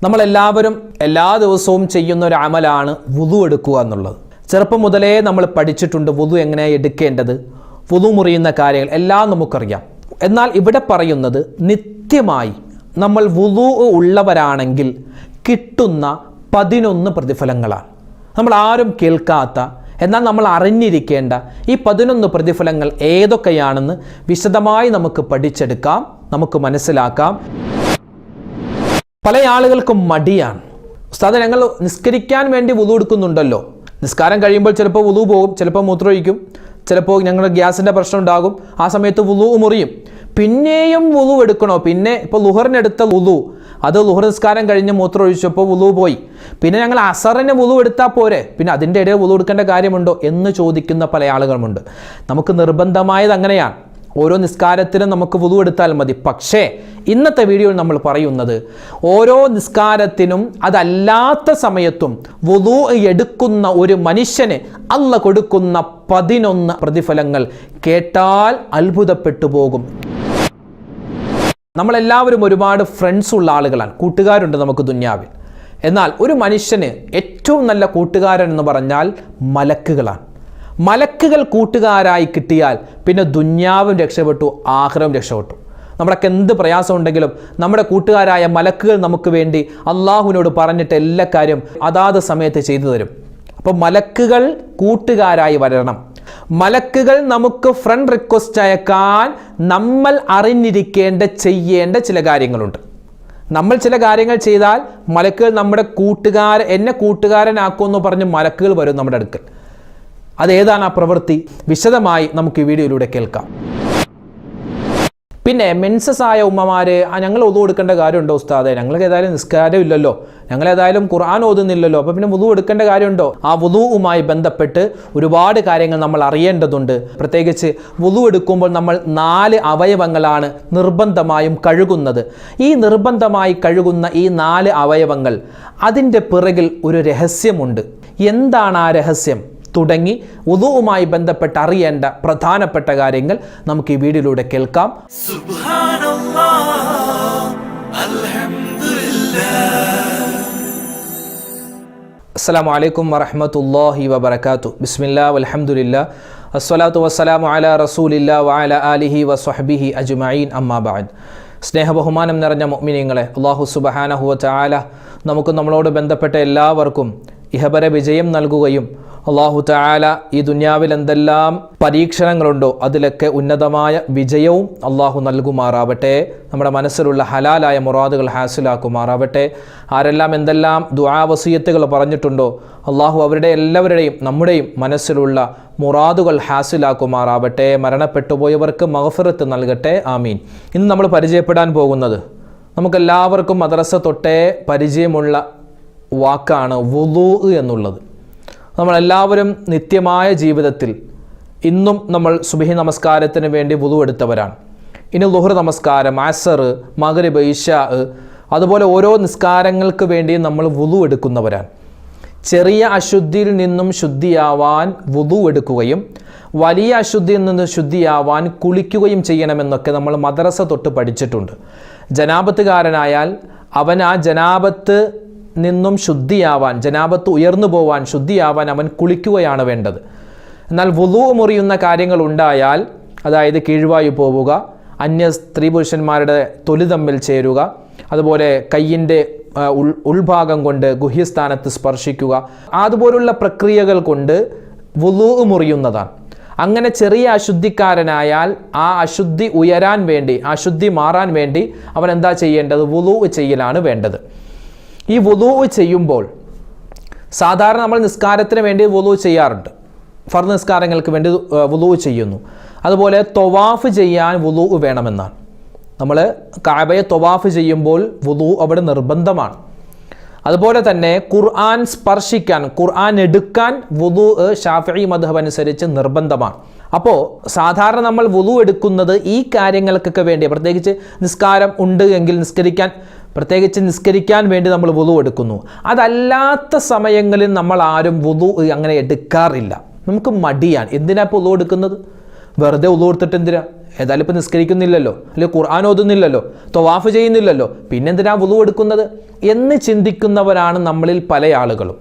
നമ്മളെല്ലാവരും എല്ലാ ദിവസവും ചെയ്യുന്ന ഒരു അമലാണ് വുളു എടുക്കുക എന്നുള്ളത്. ചെറുപ്പം മുതലേ നമ്മൾ പഠിച്ചിട്ടുണ്ട് വുളു എങ്ങനെ എടുക്കേണ്ടത്, വുളു മുറിയുന്ന കാര്യങ്ങൾ എല്ലാം നമുക്കറിയാം. എന്നാൽ ഇവിടെ പറയുന്നത് നിത്യമായി നമ്മൾ വുളു ഉള്ളവരാണെങ്കിൽ കിട്ടുന്ന 11 പ്രതിഫലങ്ങളാണ്. നമ്മൾ ആരും കേൾക്കാത്ത, എന്നാൽ നമ്മൾ അറിഞ്ഞിരിക്കേണ്ട ഈ 11 പ്രതിഫലങ്ങൾ ഏതൊക്കെയാണെന്ന് വിശദമായി നമുക്ക് പഠിച്ചെടുക്കാം, നമുക്ക് മനസ്സിലാക്കാം. പല ആളുകൾക്കും മടിയാണ്. ഉസ്താദ്, ഞങ്ങൾ നിസ്കരിക്കാൻ വേണ്ടി വുളു എടുക്കുന്നുണ്ടല്ലോ, നിസ്കാരം കഴിയുമ്പോൾ ചിലപ്പോൾ വുളു പോകും, ചിലപ്പോൾ മൂത്രമൊഴിക്കും, ചിലപ്പോൾ ഞങ്ങളുടെ ഗ്യാസിൻ്റെ പ്രശ്നം ഉണ്ടാകും, ആ സമയത്ത് വുളു മുറിയും, പിന്നെയും വുളു എടുക്കണോ? പിന്നെ ഇപ്പോൾ ലുഹറിനെടുത്ത വുളു, അത് ലുഹർ നിസ്കാരം കഴിഞ്ഞ് മൂത്രം ഒഴിച്ചപ്പോൾ വുളു പോയി, പിന്നെ ഞങ്ങൾ അസറിന് വുളു എടുത്താൽ പോരെ, പിന്നെ അതിൻ്റെ ഇടയിൽ വുളു എടുക്കേണ്ട കാര്യമുണ്ടോ എന്ന് ചോദിക്കുന്ന പല ആളുകളുമുണ്ട്. നമുക്ക് നിർബന്ധമായത് അങ്ങനെയാണ്, ഓരോ നിസ്കാരത്തിനും നമുക്ക് വുളു എടുത്താൽ മതി. പക്ഷേ ഇന്നത്തെ വീഡിയോയിൽ നമ്മൾ പറയുന്നത് ഓരോ നിസ്കാരത്തിനും അതല്ലാത്ത സമയത്തും വുളു എടുക്കുന്ന ഒരു മനുഷ്യന് അല്ലാഹ് കൊടുക്കുന്ന 11 പ്രതിഫലങ്ങൾ കേട്ടാൽ അത്ഭുതപ്പെട്ടു പോകും. നമ്മളെല്ലാവരും ഒരുപാട് ഫ്രണ്ട്സ് ഉള്ള ആളുകളാണ്, കൂട്ടുകാരുണ്ട് നമുക്ക് ദുന്യാവിൽ. എന്നാൽ ഒരു മനുഷ്യന് ഏറ്റവും നല്ല കൂട്ടുകാരൻ എന്ന് പറഞ്ഞാൽ മലക്കുകളാണ്. മലക്കുകൾ കൂട്ടുകാരായി കിട്ടിയാൽ പിന്നെ ദുന്യാവും രക്ഷപ്പെട്ടു, ആഖിറവും രക്ഷപ്പെട്ടു. നമ്മളൊക്കെ എന്ത് പ്രയാസം ഉണ്ടെങ്കിലും നമ്മുടെ കൂട്ടുകാരായ മലക്കുകൾ നമുക്ക് വേണ്ടി അള്ളാഹുവിനോട് പറഞ്ഞിട്ട് എല്ലാ കാര്യം അതാത് സമയത്ത് ചെയ്തു തരും. അപ്പോൾ മലക്കുകൾ കൂട്ടുകാരായി വരണം. മലക്കുകൾ നമുക്ക് ഫ്രണ്ട് റിക്വസ്റ്റ് അയക്കാൻ നമ്മൾ അറിഞ്ഞിരിക്കേണ്ട, ചെയ്യേണ്ട ചില കാര്യങ്ങളുണ്ട്. നമ്മൾ ചില കാര്യങ്ങൾ ചെയ്താൽ മലക്കുകൾ നമ്മുടെ എന്നെ കൂട്ടുകാരനാക്കുമെന്ന് പറഞ്ഞ് മലക്കുകൾ വരും നമ്മുടെ അടുക്കൽ. അതേതാണ് ആ പ്രവൃത്തി? വിശദമായി നമുക്ക് ഈ വീഡിയോയിലൂടെ കേൾക്കാം. പിന്നെ മെൻസസ് ആയ ഉമ്മമാര്, ഞങ്ങൾ വുളു എടുക്കേണ്ട കാര്യമുണ്ടോ ഉസ്താദേ? ഞങ്ങൾക്ക് ഏതായാലും നിസ്കാരം ഇല്ലല്ലോ, ഞങ്ങൾ ഏതായാലും ഖുർആൻ ഓതുന്നില്ലല്ലോ, അപ്പോൾ പിന്നെ വുളു എടുക്കേണ്ട കാര്യമുണ്ടോ? ആ വുളുവുമായി ബന്ധപ്പെട്ട് ഒരുപാട് കാര്യങ്ങൾ നമ്മൾ അറിയേണ്ടതുണ്ട്. പ്രത്യേകിച്ച് വുളു എടുക്കുമ്പോൾ നമ്മൾ 4 അവയവങ്ങളാണ് നിർബന്ധമായും കഴുകുന്നത്. ഈ നിർബന്ധമായി കഴുകുന്ന ഈ 4 അവയവങ്ങൾ, അതിൻ്റെ പിറകിൽ ഒരു രഹസ്യമുണ്ട്. എന്താണ് ആ രഹസ്യം തുടങ്ങി വുളുവുമായി ബന്ധപ്പെട്ട് അറിയേണ്ട പ്രധാനപ്പെട്ട കാര്യങ്ങൾ നമുക്ക് ഈ വീഡിയോയിലൂടെ കേൾക്കാം. അസ്സലാമു അലൈക്കും വറഹ്മത്തുള്ളാഹി വബറകാതുഹു. ബിസ്മില്ലാഹി വൽഹംദുലില്ലാഹി വസ്സലാത്തു വസ്സലാമു അലാ റസൂലില്ലാഹി വഅലാ ആലിഹി വസ്വഹ്ബിഹി അജ്മഈൻ, അമ്മാ ബഅദ്. സ്നേഹബഹുമാനം നിറഞ്ഞ മുഅ്മിനീങ്ങളെ, അല്ലാഹു സുബ്ഹാനഹു വതആല നമുക്ക് നമ്മളോട് ബന്ധപ്പെട്ട എല്ലാവർക്കും ഇഹപര വിജയം നൽകുകയും അല്ലാഹു തആല ഈ ദുനിയാവിൽ എന്തെല്ലാം പരീക്ഷണങ്ങളുണ്ടോ അതിലൊക്കെ ഉന്നതമായ വിജയവും അല്ലാഹു നൽകുമാറാവട്ടെ. നമ്മുടെ മനസ്സിലുള്ള ഹലാലായ മുറാദുകൾ ഹാസിലാക്കുമാറാവട്ടെ. ആരെല്ലാം എന്തെല്ലാം ദുആ വസിയത്തുകൾ പറഞ്ഞിട്ടുണ്ടോ അല്ലാഹു അവരുടെ എല്ലാവരുടെയും നമ്മുടെയും മനസ്സിലുള്ള മുറാദുകൾ ഹാസിലാക്കുമാറാവട്ടെ. മരണപ്പെട്ടു പോയവർക്ക് മഗ്ഫിറത്ത് നൽകട്ടെ, ആമീൻ. ഇന്ന് നമ്മൾ പരിചയപ്പെടാൻ പോകുന്നത് നമുക്കെല്ലാവർക്കും മദ്രസ തൊട്ടേ പരിചയമുള്ള വാക്കാണ് വുളു എന്നുള്ളത്. നമ്മളെല്ലാവരും നിത്യമായ ജീവിതത്തിൽ ഇന്നും നമ്മൾ സുബ്ഹി നമസ്കാരത്തിന് വേണ്ടി വുളു എടുത്തവരാണ്. ഇനി ളുഹർ നമസ്കാരം, അസർ, മഗ്രിബ്, ഇശാ, അതുപോലെ ഓരോ നിസ്കാരങ്ങൾക്ക് വേണ്ടി നമ്മൾ വുളു എടുക്കുന്നവരാണ്. ചെറിയ അശുദ്ധിയിൽ നിന്നും ശുദ്ധിയാവാൻ വുളു എടുക്കുകയും വലിയ അശുദ്ധിയിൽ നിന്ന് ശുദ്ധിയാവാൻ കുളിക്കുകയും ചെയ്യണമെന്നൊക്കെ നമ്മൾ മദ്രസ തൊട്ട് പഠിച്ചിട്ടുണ്ട്. ജനാബത്തുകാരനായാൽ അവൻ ആ ജനാബത്ത് നിന്നും ശുദ്ധിയാവാൻ, ജനാബത്ത് ഉയർന്നു പോവാൻ, ശുദ്ധിയാവാൻ അവൻ കുളിക്കുകയാണ് വേണ്ടത്. എന്നാൽ വുളു മുറിയുന്ന കാര്യങ്ങൾ ഉണ്ടായാൽ, അതായത് കീഴ്വായു പോവുക, അന്യ സ്ത്രീ പുരുഷന്മാരുടെ തൊലി തമ്മിൽ ചേരുക, അതുപോലെ കയ്യിൻ്റെ ഉൾഭാഗം കൊണ്ട് ഗുഹ്യസ്ഥാനത്ത് സ്പർശിക്കുക, അതുപോലുള്ള പ്രക്രിയകൾ കൊണ്ട് വുളു മുറിയുന്നതാണ്. അങ്ങനെ ചെറിയ അശുദ്ധിക്കാരനായാൽ ആ അശുദ്ധി ഉയരാൻ വേണ്ടി, അശുദ്ധി മാറാൻ വേണ്ടി അവൻ എന്താ ചെയ്യേണ്ടത്? വുളു ചെയ്യലാണ് വേണ്ടത്. ഈ വുളു ചെയ്യുമ്പോൾ സാധാരണ നമ്മൾ നിസ്കാരത്തിന് വേണ്ടി വുളു ചെയ്യാറുണ്ട്, ഫർദ് നിസ്കാരങ്ങൾക്ക് വേണ്ടി വുളു ചെയ്യുന്നു. അതുപോലെ തൊവാഫ് ചെയ്യാൻ വുളു വേണമെന്നാണ്. നമ്മൾ കഅബയെ തൊവാഫ് ചെയ്യുമ്പോൾ വുളു അവിടെ നിർബന്ധമാണ്. അതുപോലെ തന്നെ ഖുർആൻ സ്പർശിക്കാൻ, ഖുർആൻ എടുക്കാൻ വുളു ശാഫിഈ മദ്ഹബ് അനുസരിച്ച് നിർബന്ധമാണ്. അപ്പോൾ സാധാരണ നമ്മൾ വുളു എടുക്കുന്നത് ഈ കാര്യങ്ങൾക്കൊക്കെ വേണ്ടി, പ്രത്യേകിച്ച് നിസ്കാരം ഉണ്ട് എങ്കിൽ നിസ്കരിക്കാൻ വേണ്ടി നമ്മൾ വുളു എടുക്കുന്നു. അതല്ലാത്ത സമയങ്ങളിൽ നമ്മൾ ആരും വുളു അങ്ങനെ എടുക്കാറില്ല. നമുക്ക് മടിയാണ്. എന്തിനാ ഇപ്പോൾ വുളു എടുക്കുന്നത്? വെറുതെ വുളു എടുത്തിട്ട് എന്തിനാ? ഏതായാലും ഇപ്പോൾ നിസ്കരിക്കുന്നില്ലല്ലോ, അല്ലെങ്കിൽ ഖുർആൻ ഓതുന്നില്ലല്ലോ, തവാഫ് ചെയ്യുന്നില്ലല്ലോ, പിന്നെന്തിനാ വുളു എടുക്കുന്നത് എന്ന് ചിന്തിക്കുന്നവരാണ് നമ്മളിൽ പല ആളുകളും.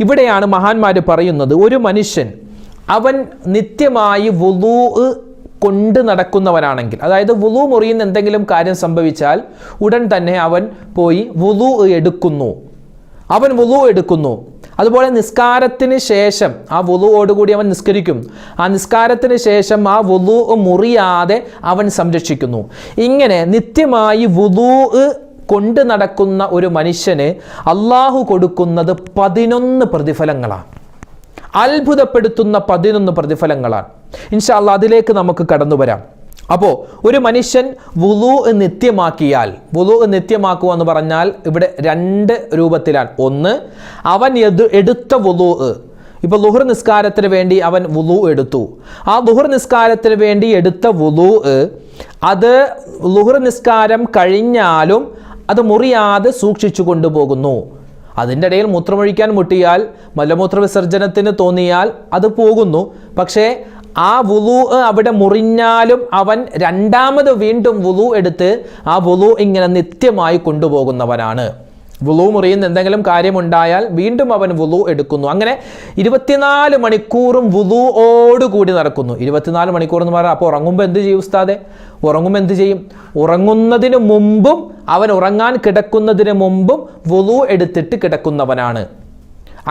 ഇവിടെയാണ് മഹാന്മാർ പറയുന്നത്, ഒരു മനുഷ്യൻ അവൻ നിത്യമായി വുളു കൊണ്ട് നടക്കുന്നവനാണെങ്കിൽ, അതായത് വുളു മുറിയുന്ന എന്തെങ്കിലും കാര്യം സംഭവിച്ചാൽ ഉടൻ തന്നെ അവൻ പോയി വുളു എടുക്കുന്നു. അതുപോലെ നിസ്കാരത്തിന് ശേഷം ആ വുളുവോടുകൂടി അവൻ നിസ്കരിക്കും. ആ നിസ്കാരത്തിന് ശേഷം ആ വുളു മുറിയാതെ അവൻ സംരക്ഷിക്കുന്നു. ഇങ്ങനെ നിത്യമായി വുളു കൊണ്ട് നടക്കുന്ന ഒരു മനുഷ്യന് അള്ളാഹു കൊടുക്കുന്നത് 11 പ്രതിഫലങ്ങളാണ്. അത്ഭുതപ്പെടുത്തുന്ന 11 പ്രതിഫലങ്ങളാണ്. ഇൻഷാ അല്ലാഹ് അതിലേക്ക് നമുക്ക് കടന്നു വരാം. അപ്പോൾ ഒരു മനുഷ്യൻ വുളു നിത്യമാക്കിയാൽ, വുളു നിത്യമാക്കുക എന്ന് പറഞ്ഞാൽ ഇവിടെ 2 രൂപത്തിലാണ്. ഒന്ന്, അവൻ എടുത്ത വുളു, ഇപ്പോൾ ളുഹർ നിസ്കാരത്തിന് വേണ്ടി അവൻ വുളു എടുത്തു. ആ ളുഹർ നിസ്കാരത്തിന് വേണ്ടി എടുത്ത വുളു അത് ളുഹർ നിസ്കാരം കഴിഞ്ഞാലും അത് മുറിയാതെ സൂക്ഷിച്ചു കൊണ്ടുപോകുന്നു. അതിൻ്റെ ഇടയിൽ മൂത്രമൊഴിക്കാൻ മുട്ടിയാൽ, മലമൂത്ര വിസർജനത്തിന് തോന്നിയാൽ അത് പോകുന്നു. പക്ഷേ ആ വുളു അവിടെ മുറിഞ്ഞാലും അവൻ രണ്ടാമത് വീണ്ടും വുളു എടുത്ത് ആ വുളു ഇങ്ങനെ നിത്യമായി കൊണ്ടുപോകുന്നവനാണ്. വുളു മുറിയുന്ന എന്തെങ്കിലും കാര്യമുണ്ടായാൽ വീണ്ടും അവൻ വുളു എടുക്കുന്നു. അങ്ങനെ 24 മണിക്കൂറും വുളുവോടുകൂടി നടക്കുന്നു. 24 മണിക്കൂർ എന്ന് പറഞ്ഞാൽ അപ്പോൾ ഉറങ്ങുമ്പോൾ എന്ത് ചെയ്യും ഉസ്താദെ? ഉറങ്ങുമ്പോൾ എന്ത് ചെയ്യും? ഉറങ്ങുന്നതിന് മുമ്പും അവൻ ഉറങ്ങാൻ കിടക്കുന്നതിന് മുമ്പും വുളു എടുത്തിട്ട് കിടക്കുന്നവനാണ്.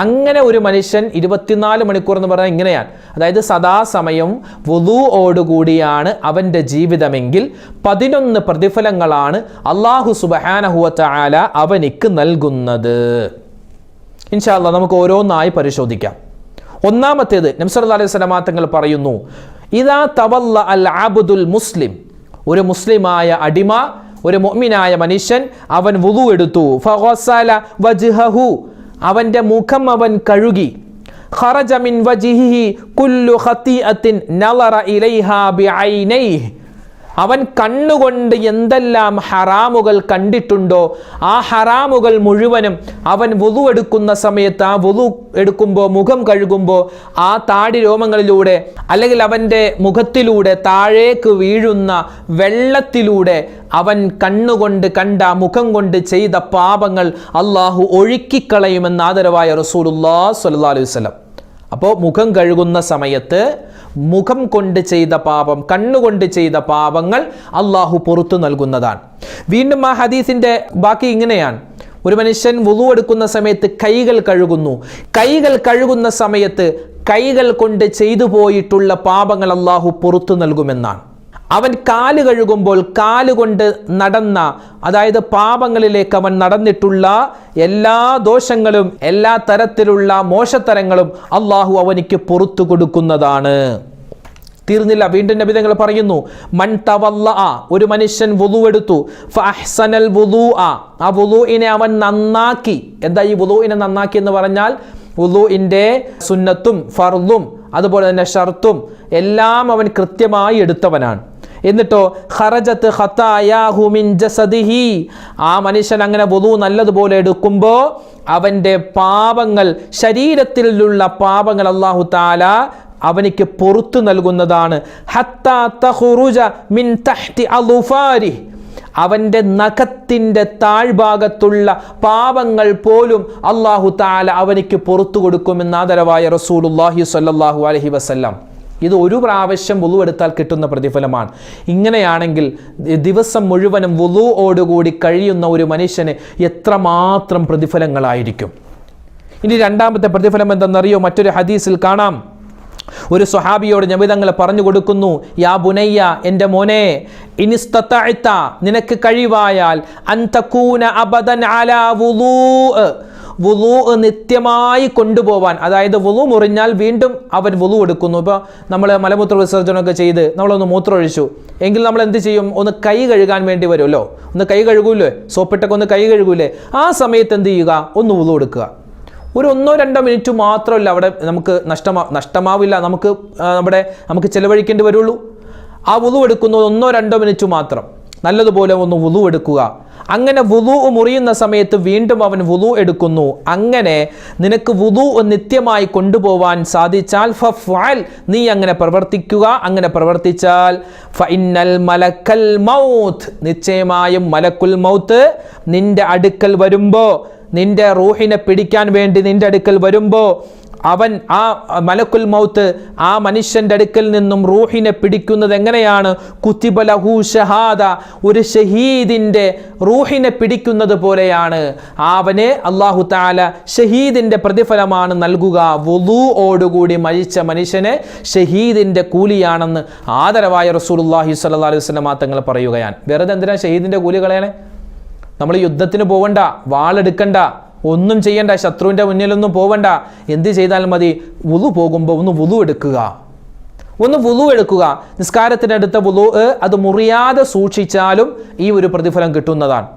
അങ്ങനെ ഒരു മനുഷ്യൻ 24 മണിക്കൂർ എന്ന് പറഞ്ഞാൽ ഇങ്ങനെയാണ്. അതായത് സദാസമയം വുളുവോടുകൂടിയാണ് അവൻ്റെ ജീവിതമെങ്കിൽ 11 പ്രതിഫലങ്ങളാണ് അല്ലാഹു സുബ്ഹാനഹു വ തആല അവനിക്ക് നൽകുന്നത്. ഇൻഷാ അല്ലാഹ് നമുക്ക് ഓരോന്നായി പരിശോധിക്കാം. ഒന്നാമത്തേത്, നബി സല്ലല്ലാഹു അലൈഹി വസല്ലം തങ്ങൾ പറയുന്നു, ഇദാ തവല്ല അൽ അബ്ദുൽ മുസ്ലിം, ഒരു മുസ്ലിമായ അടിമ, ഒരു മുഅ്മിനായ മനുഷ്യൻ അവൻ വുളു എടുത്തു, ഫഗസല വജ്ഹഹു, അവൻ്റെ മുഖം അവൻ കഴുകി, ഖറജ മിൻ വജ്ഹിഹി കുല്ലു ഖതീഅത്തിൻ നളറ ഇലൈഹാ ബിഐനൈഹി, അവൻ കണ്ണുകൊണ്ട് എന്തെല്ലാം ഹറാമുകൾ കണ്ടിട്ടുണ്ടോ ആ ഹറാമുകൾ മുഴുവനും അവൻ വുളു എടുക്കുന്ന സമയത്ത്, ആ വുളു എടുക്കുമ്പോൾ, മുഖം കഴുകുമ്പോൾ ആ താടി രോമങ്ങളിലൂടെ അല്ലെങ്കിൽ അവൻ്റെ മുഖത്തിലൂടെ താഴേക്ക് വീഴുന്ന വെള്ളത്തിലൂടെ അവൻ കണ്ണുകൊണ്ട് കണ്ട, മുഖം കൊണ്ട് ചെയ്ത പാപങ്ങൾ അള്ളാഹു ഒഴുക്കിക്കളയുമെന്ന് ആദരവായ റസൂലുള്ളാഹി സ്വല്ലല്ലാഹു അലൈഹി വസല്ലം. അപ്പോൾ മുഖം കഴുകുന്ന സമയത്ത് മുഖം കൊണ്ട് ചെയ്ത പാപം, കണ്ണുകൊണ്ട് ചെയ്ത പാപങ്ങൾ അള്ളാഹു പുറത്തു നൽകുന്നതാണ്. വീണ്ടും ആ ഹദീസിൻ്റെ ബാക്കി ഇങ്ങനെയാണ്, ഒരു മനുഷ്യൻ വുളു എടുക്കുന്ന സമയത്ത് കൈകൾ കഴുകുന്നു. കൈകൾ കഴുകുന്ന സമയത്ത് കൈകൾ കൊണ്ട് ചെയ്തു പോയിട്ടുള്ള പാപങ്ങൾ അള്ളാഹു പുറത്തു നൽകുമെന്നാണ്. അവൻ കാല് കഴുകുമ്പോൾ കാലുകൊണ്ട് നടന്ന, അതായത് പാപങ്ങളിലേക്ക് അവൻ നടന്നിട്ടുള്ള എല്ലാ ദോഷങ്ങളും, എല്ലാ തരത്തിലുള്ള മോശത്തരങ്ങളും അള്ളാഹു അവനിക്ക് പുറത്തു കൊടുക്കുന്നതാണ്. തീർന്നില്ല, വീണ്ടും നബി തങ്ങൾ പറയുന്നു, മൻ തവല്ലഅ, ഒരു മനുഷ്യൻ വുളു എടുത്തു, ഫഅഹ്സനൽ വുളുഅ, ആ വുളുഇനെ അവൻ നന്നാക്കി. എന്താ ഈ വുളുഇനെ നന്നാക്കി എന്ന് പറഞ്ഞാൽ? വുളുഇൻ്റെ സുന്നത്തും ഫർളും അതുപോലെ തന്നെ ഷർത്തും എല്ലാം അവൻ കൃത്യമായി എടുത്തവനാണ്. എന്നിട്ടോ ഖറജത്ത് ഖതായാഹു മിൻ ജസദിഹി, ആ മനുഷ്യൻ അങ്ങനെ വുളു നല്ലതുപോലെ എടുക്കുമ്പോൾ അവൻ്റെ പാപങ്ങൾ, ശരീരത്തിലുള്ള പാപങ്ങൾ അല്ലാഹു തആല അവനിക്ക് പുറത്തു നൽകുന്നതാണ്. ഹത്താ തഖ്റുജ മിൻ തഹ്തി അളുഫാരി, അവൻ്റെ നഖത്തിൻ്റെ താഴ്ഭാഗത്തുള്ള പാപങ്ങൾ പോലും അല്ലാഹു തആല അവനിക്ക് പുറത്തു കൊടുക്കുമെന്ന് ആദരവായ റസൂലുള്ളാഹി സ്വല്ലല്ലാഹു അലൈഹി വസല്ലം. ഇത് ഒരു പ്രാവശ്യം വുളു എടുത്താൽ കിട്ടുന്ന പ്രതിഫലമാണ്. ഇങ്ങനെയാണെങ്കിൽ ദിവസം മുഴുവനും വുളുവോടുകൂടി കഴിയുന്ന ഒരു മനുഷ്യന് എത്രമാത്രം പ്രതിഫലങ്ങളായിരിക്കും. ഇനി രണ്ടാമത്തെ പ്രതിഫലം എന്തെന്നറിയോ? മറ്റൊരു ഹദീസിൽ കാണാം, ഒരു സ്വഹാബിയോട് നബി തങ്ങൾ പറഞ്ഞു കൊടുക്കുന്നു, യാ ബുനയ്യ, എൻ്റെ മോനെ, ഇനിസ്തതഅത, നിനക്ക് കഴിവായാൽ, അൻ തകൂന അബദൻ അലാ വുളൂ, വുളു നിത്യമായി കൊണ്ടുപോവാൻ. അതായത് വുളു മുറിഞ്ഞാൽ വീണ്ടും അവൻ വുളു എടുക്കുന്നു. ഇപ്പോൾ നമ്മൾ മലമൂത്ര വിസർജനമൊക്കെ ചെയ്ത് നമ്മളൊന്ന് മൂത്രമൊഴിച്ചു എങ്കിൽ നമ്മൾ എന്ത് ചെയ്യും? ഒന്ന് കൈ കഴുകാൻ വേണ്ടി വരുമല്ലോ, ഒന്ന് കൈ കഴുകൂലേ, സോപ്പിട്ടൊക്കെ ഒന്ന് കൈ കഴുകൂലേ, ആ സമയത്ത് എന്ത് ചെയ്യുക? ഒന്ന് വുളു എടുക്കുക. ഒരു 1-2 മിനിറ്റ് മാത്രമല്ല അവിടെ നമുക്ക് നഷ്ടമാവില്ല, നമുക്ക് ചിലവഴിക്കേണ്ടി വരുള്ളൂ. ആ വുളു എടുക്കുന്നത് 1-2 മിനിറ്റ് മാത്രം. നല്ലതുപോലെ ഒന്ന് വുളു എടുക്കുക. അങ്ങനെ വുളു മുറിയുന്ന സമയത്ത് വീണ്ടും അവൻ വുളു എടുക്കുന്നു. അങ്ങനെ നിനക്ക് വുളു നിത്യമായി കൊണ്ടുപോവാൻ സാധിച്ചാൽ ഫഫ്അൽ, നീ അങ്ങനെ പ്രവർത്തിക്കുക. അങ്ങനെ പ്രവർത്തിച്ചാൽ ഫഇന്നൽ മലക്കൽ മൗത്ത്, നിശ്ചയമായും മലക്കുൽ മൗത്ത് നിന്റെ അടുക്കൽ വരുമ്പോൾ, നിന്റെ റൂഹിനെ പിടിക്കാൻ വേണ്ടി നിന്റെ അടുക്കൽ വരുമ്പോൾ അവൻ ആ മലക്കുൽ മൗത്ത് ആ മനുഷ്യന്റെ അടുക്കൽ നിന്നും റൂഹിനെ പിടിക്കുന്നത് എങ്ങനെയാണ്? കുതിബ ലഹു ഷഹാദ, ഒരു ഷഹീദിന്റെ റൂഹിനെ പിടിക്കുന്നത് പോലെയാണ്. അവന് അല്ലാഹു തആല ഷഹീദിന്റെ പ്രതിഫലമാണ് നൽകുക. വുളൂഓടുകൂടി മരിച്ച മനുഷ്യന് ഷഹീദിന്റെ കൂലിയാണെന്ന് ആദരവായ റസൂലുള്ളാഹി സ്വല്ലല്ലാഹു അലൈഹി വസല്ലം തങ്ങൾ പറയുകയാണ്. വെറുതെ എന്തിനാ ഷഹീദിന്റെ കൂലി കളയണേ? നമ്മൾ യുദ്ധത്തിന് പോവണ്ട, വാളെടുക്കണ്ട, ഒന്നും ചെയ്യണ്ട, ശത്രുവിൻ്റെ മുന്നിലൊന്നും പോവണ്ട. എന്ത് ചെയ്താൽ മതി? വുളു പോകുമ്പോൾ ഒന്ന് വുളു എടുക്കുക. നിസ്കാരത്തിനടുത്ത വുളു അത് മുറിയാതെ സൂക്ഷിച്ചാലും ഈ ഒരു പ്രതിഫലം കിട്ടുന്നതാണ്.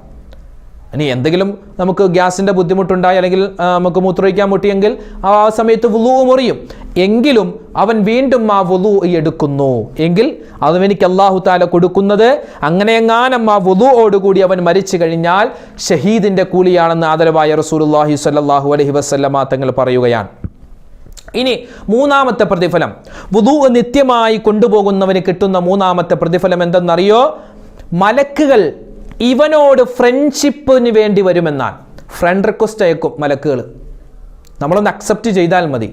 ഇനി എന്തെങ്കിലും നമുക്ക് ഗ്യാസിൻ്റെ ബുദ്ധിമുട്ടുണ്ടായി, അല്ലെങ്കിൽ നമുക്ക് മൂത്രമൊഴിക്കാൻ മുട്ടിയെങ്കിൽ ആ സമയത്ത് വുളു മുറിയും. എങ്കിലും അവൻ വീണ്ടും ആ വുളു എടുക്കുന്നു എങ്കിൽ അവനിക്ക് അല്ലാഹു തആല കൊടുക്കുന്നത്, അങ്ങനെയെങ്ങാനും ആ വുളുഓടുകൂടി അവൻ മരിച്ചു കഴിഞ്ഞാൽ ഷഹീദിന്റെ കൂലിയാണെന്ന് ആദരവായ റസൂലുള്ളാഹി സ്വല്ലല്ലാഹു അലൈഹി വസല്ലമ തങ്ങൾ പറയുകയാണ്. ഇനി മൂന്നാമത്തെ പ്രതിഫലം, വുളു നിത്യമായി കൊണ്ടുപോകുന്നവന് കിട്ടുന്ന മൂന്നാമത്തെ പ്രതിഫലം എന്തെന്നറിയോ? മലക്കുകൾ ഇവനോട് ഫ്രണ്ട്ഷിപ്പിന് വേണ്ടി വരുമെന്നാണ്. ഫ്രണ്ട് റിക്വസ്റ്റ് അയക്കും മലക്കുകൾ, നമ്മളൊന്ന് അക്സെപ്റ്റ് ചെയ്താൽ മതി.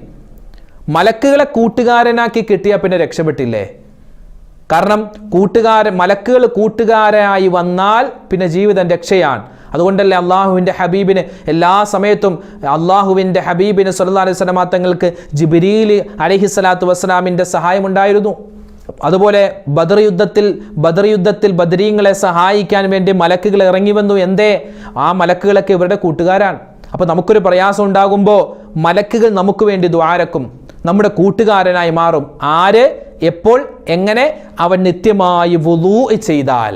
മലക്കുകളെ കൂട്ടുകാരനാക്കി കിട്ടിയാൽ പിന്നെ രക്ഷപ്പെട്ടില്ലേ? കാരണം മലക്കുകൾ കൂട്ടുകാരായി വന്നാൽ പിന്നെ ജീവിതം രക്ഷയാണ്. അതുകൊണ്ടല്ലേ അള്ളാഹുവിൻ്റെ ഹബീബിന് എല്ലാ സമയത്തും അള്ളാഹുവിൻ്റെ ഹബീബിന് സ്വല്ലല്ലാഹു അലൈഹി വസല്ലം തങ്ങൾക്ക് ജിബ്രീൽ അലൈഹിസ്സലാത്തു വസ്സലാമിൻ്റെ സഹായമുണ്ടായിരുന്നു. അതുപോലെ ബദർ യുദ്ധത്തിൽ ബദരീങ്ങളെ സഹായിക്കാൻ വേണ്ടി മലക്കുകൾ ഇറങ്ങി വന്നു. എന്തേ? ആ മലക്കുകളൊക്കെ ഇവരുടെ കൂട്ടുകാരാണ്. അപ്പോൾ നമുക്കൊരു പ്രയാസം ഉണ്ടാകുമ്പോൾ മലക്കുകൾ നമുക്ക് വേണ്ടി ദുആരക്കും, നമ്മുടെ കൂട്ടുകാരനായി മാറും. ആര്? എപ്പോൾ? എങ്ങനെ? അവൻ നിത്യമായി വുളൂ ചെയ്താൽ,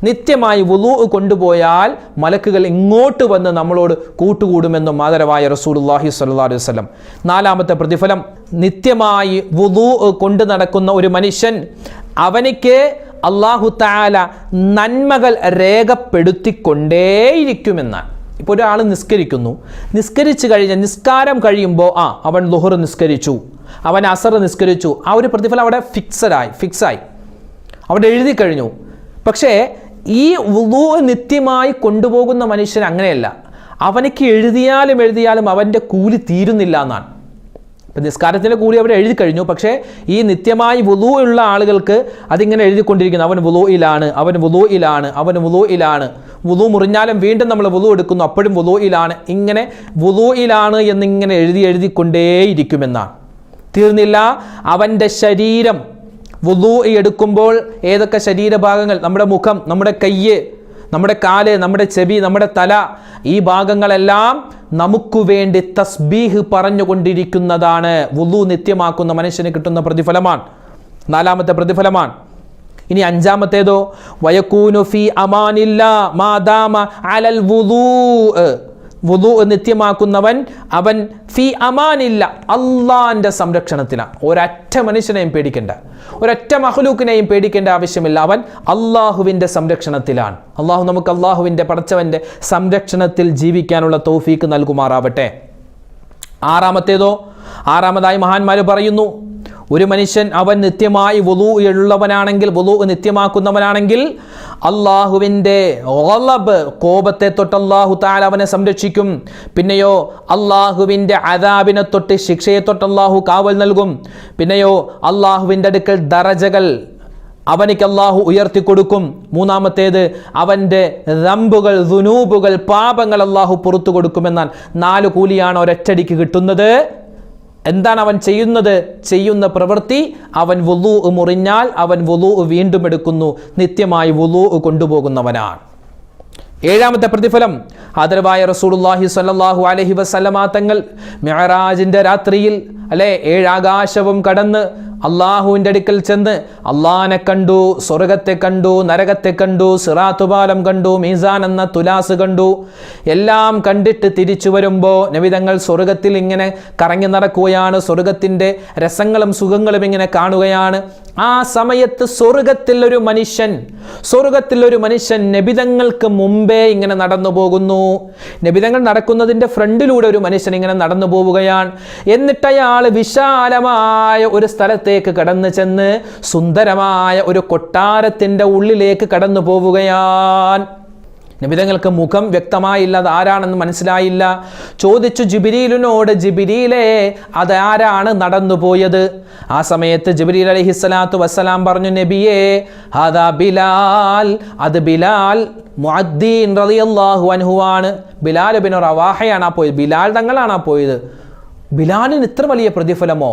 നിത്യമായി വുളൂ കൊണ്ടുപോയാൽ മലക്കുകൾ ഇങ്ങോട്ട് വന്ന് നമ്മളോട് കൂട്ടുകൂടുമെന്നും ആദരവായ റസൂലുള്ളാഹി സ്വല്ലല്ലാഹു അലൈഹി വസല്ലം. നാലാമത്തെ പ്രതിഫലം, നിത്യമായി വുളൂ കൊണ്ടു നടക്കുന്ന ഒരു മനുഷ്യൻ, അവനിക്ക് അല്ലാഹു തആല നന്മകൾ രേഖപ്പെടുത്തിക്കൊണ്ടേയിരിക്കുമെന്നാണ്. ഇപ്പോൾ ഒരാൾ നിസ്കരിച്ചു കഴിഞ്ഞാൽ, നിസ്കാരം കഴിയുമ്പോൾ അവൻ ളുഹർ നിസ്കരിച്ചു, അവൻ അസർ നിസ്കരിച്ചു, ആ ഒരു പ്രതിഫലം അവിടെ ഫിക്സായി അവിടെ എഴുതി കഴിഞ്ഞു. പക്ഷേ ഈ വുളൂ നിത്യമായി കൊണ്ടുപോകുന്ന മനുഷ്യൻ അങ്ങനെയല്ല. അവനിക്ക് എഴുതിയാലും അവൻ്റെ കൂലി തീരുന്നില്ല എന്നാണ്. ഇപ്പം നിസ്കാരത്തിൻ്റെ കൂലി അവിടെ എഴുതി കഴിഞ്ഞു. പക്ഷേ ഈ നിത്യമായി വുളൂ ഉള്ള ആളുകൾക്ക് അതിങ്ങനെ എഴുതിക്കൊണ്ടിരിക്കുന്നു. അവൻ വുളൂയിലാണ്. വുളൂ മുറിഞ്ഞാലും വീണ്ടും നമ്മൾ വുളൂ എടുക്കുന്നു, അപ്പോഴും വുളൂയിലാണ്. ഇങ്ങനെ വുളൂയിലാണ് എന്നിങ്ങനെ എഴുതിക്കൊണ്ടേയിരിക്കുമെന്നാണ്. തീർന്നില്ല. അവൻ്റെ ശരീരം വുളൂ എടുക്കുമ്പോൾ ഏതൊക്കെ ശരീരഭാഗങ്ങൾ, നമ്മുടെ മുഖം, നമ്മുടെ കയ്യ്, നമ്മുടെ കാല്, നമ്മുടെ ചെവി, നമ്മുടെ തല, ഈ ഭാഗങ്ങളെല്ലാം നമുക്ക് വേണ്ടി തസ്ബീഹ് പറഞ്ഞുകൊണ്ടിരിക്കുന്നതാണ്. വുളൂ നിത്യമാക്കുന്ന മനുഷ്യന് കിട്ടുന്ന പ്രതിഫലമാണ്. നാലാമത്തെ പ്രതിഫലമാണ്. ഇനി അഞ്ചാമത്തേതോ, വയകൂനു ഫീ അമാനില്ലാ മാദാമ അലൽ വുളൂ. വുളൂ നിത്യമാക്കുന്നവൻ അവൻ ഫീ അമാനില്ല, അള്ളാന്റെ സംരക്ഷണത്തിലാണ്. ഒരൊറ്റ മനുഷ്യനെയും പേടിക്കേണ്ട, ഒരൊറ്റ മഖ്ലൂക്കിനെയും പേടിക്കേണ്ട ആവശ്യമില്ല. അവൻ അള്ളാഹുവിൻ്റെ സംരക്ഷണത്തിലാണ്. അള്ളാഹു നമുക്ക് അള്ളാഹുവിൻ്റെ പടച്ചവൻ്റെ സംരക്ഷണത്തിൽ ജീവിക്കാനുള്ള തൗഫീക്ക് നൽകുമാറാവട്ടെ. ആറാമതായി മഹാന്മാർ പറയുന്നു, ഒരു മനുഷ്യൻ അവൻ നിത്യമായി വുളൂ ഉള്ളവനാണെങ്കിൽ, വുളൂ നിത്യമാക്കുന്നവനാണെങ്കിൽ അള്ളാഹുവിൻ്റെ കോപത്തെ തൊട്ട് അല്ലാഹു തആല അവനെ സംരക്ഷിക്കും. പിന്നെയോ അള്ളാഹുവിൻ്റെ അദാബിനെ തൊട്ട്, ശിക്ഷയെ തൊട്ട് അള്ളാഹു കാവൽ നൽകും. പിന്നെയോ അള്ളാഹുവിൻ്റെ അടുക്കൽ ദറജകൾ അവനിക്ക് അള്ളാഹു ഉയർത്തിക്കൊടുക്കും. മൂന്നാമത്തേത്, അവൻ്റെ ദംബുകൾ, ദുനൂബുകൾ, പാപങ്ങൾ അള്ളാഹു പുറത്തു കൊടുക്കുമെന്നാൽ 4 കൂലിയാണ് ഒരൊറ്റടിക്ക് കിട്ടുന്നത്. എന്താണ് അവൻ ചെയ്യുന്ന പ്രവൃത്തി? അവൻ വുളൂ മുറിഞ്ഞാൽ അവൻ വുളൂ വീണ്ടും എടുക്കുന്നു, നിത്യമായി വുളൂ കൊണ്ടുപോകുന്നവനാണ്. ഏഴാമത്തെ പ്രതിഫലം, ആദരവായ റസൂലുള്ളാഹി സ്വല്ലല്ലാഹു അലൈഹി വസല്ലമ തങ്ങൾ മിഅ്റാജിന്റെ രാത്രിയിൽ 7 ആകാശവും കടന്ന് അള്ളാഹുവിൻ്റെ അടുക്കൽ ചെന്ന് അള്ളാഹനെ കണ്ടു, സ്വർഗത്തെ കണ്ടു, നരകത്തെ കണ്ടു, സിറാത്ത് പാലം കണ്ടു, മീസാൻ എന്ന തുലാസ് കണ്ടു. എല്ലാം കണ്ടിട്ട് തിരിച്ചു വരുമ്പോൾ നബി തങ്ങൾ സ്വർഗത്തിൽ ഇങ്ങനെ കറങ്ങി നടക്കുകയാണ്. സ്വർഗത്തിൻ്റെ രസങ്ങളും സുഖങ്ങളും ഇങ്ങനെ കാണുകയാണ്. ആ സമയത്ത് സ്വർഗത്തിൽ ഒരു മനുഷ്യൻ നബിതങ്ങൾക്ക് മുമ്പേ ഇങ്ങനെ നടന്നു പോകുന്നു. നബിതങ്ങൾ നടക്കുന്നതിൻ്റെ ഫ്രണ്ടിലൂടെ ഒരു മനുഷ്യൻ ഇങ്ങനെ നടന്നു പോവുകയാണ്. എന്നിട്ട് അയാൾ വിശാലമായ ഒരു സ്ഥലത്തേക്ക് കടന്നു ചെന്ന് സുന്ദരമായ ഒരു കൊട്ടാരത്തിൻ്റെ ഉള്ളിലേക്ക് കടന്നു പോവുകയാണ്. നബിതങ്ങൾക്ക് മുഖം വ്യക്തമായില്ല, അത് ആരാണെന്ന് മനസ്സിലായില്ല. ചോദിച്ചു ജിബ്രീലിനോട്, ജിബ്രീലേ അതാരാണ് നടന്നുപോയത്? ആ സമയത്ത് ജിബ്രീൽ അലൈഹിസ്സലാത്തു വസ്സലാം പറഞ്ഞു, നബിയേ ഹദാ ബിലാൽ, അത് ബിലാൽ മുഅദ്ദീൻ റളിയല്ലാഹു അൻഹു ആണ്. ബിലാൽ ഇബ്നു റവാഹയാണ് പോയത്, ബിലാൽ തങ്ങളാണ് പോയത്. ബിലാലിന് ഇത്ര വലിയ പ്രതിഫലമോ?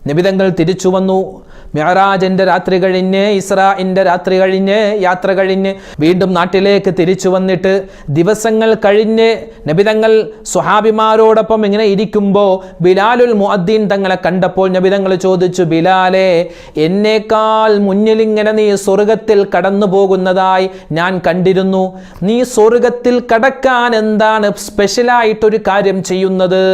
നബിതങ്ങൾ തിരിച്ചു വന്നു. മിഅ്റാജിന്റെ രാത്രി കഴിഞ്ഞ്, ഇസ്രാഇന്റെ രാത്രി കഴിഞ്ഞ്, യാത്ര കഴിഞ്ഞ് വീണ്ടും നാട്ടിലേക്ക് തിരിച്ചു വന്നിട്ട് ദിവസങ്ങൾ കഴിഞ്ഞ് നബിതങ്ങൾ സ്വഹാബിമാരോടൊപ്പം ഇങ്ങനെ ഇരിക്കുമ്പോൾ ബിലാലുൽ മുഅദ്ദീൻ തങ്ങളെ കണ്ടപ്പോൾ നബിതങ്ങൾ ചോദിച്ചു, ബിലാലെ, എന്നേക്കാൾ മുന്നിലിങ്ങനെ നീ സ്വർഗത്തിൽ കടന്നു പോകുന്നതായി ഞാൻ കണ്ടിരുന്നു. നീ സ്വർഗത്തിൽ കടക്കാൻ എന്താണ് സ്പെഷ്യലായിട്ടൊരു കാര്യം ചെയ്യുന്നത്?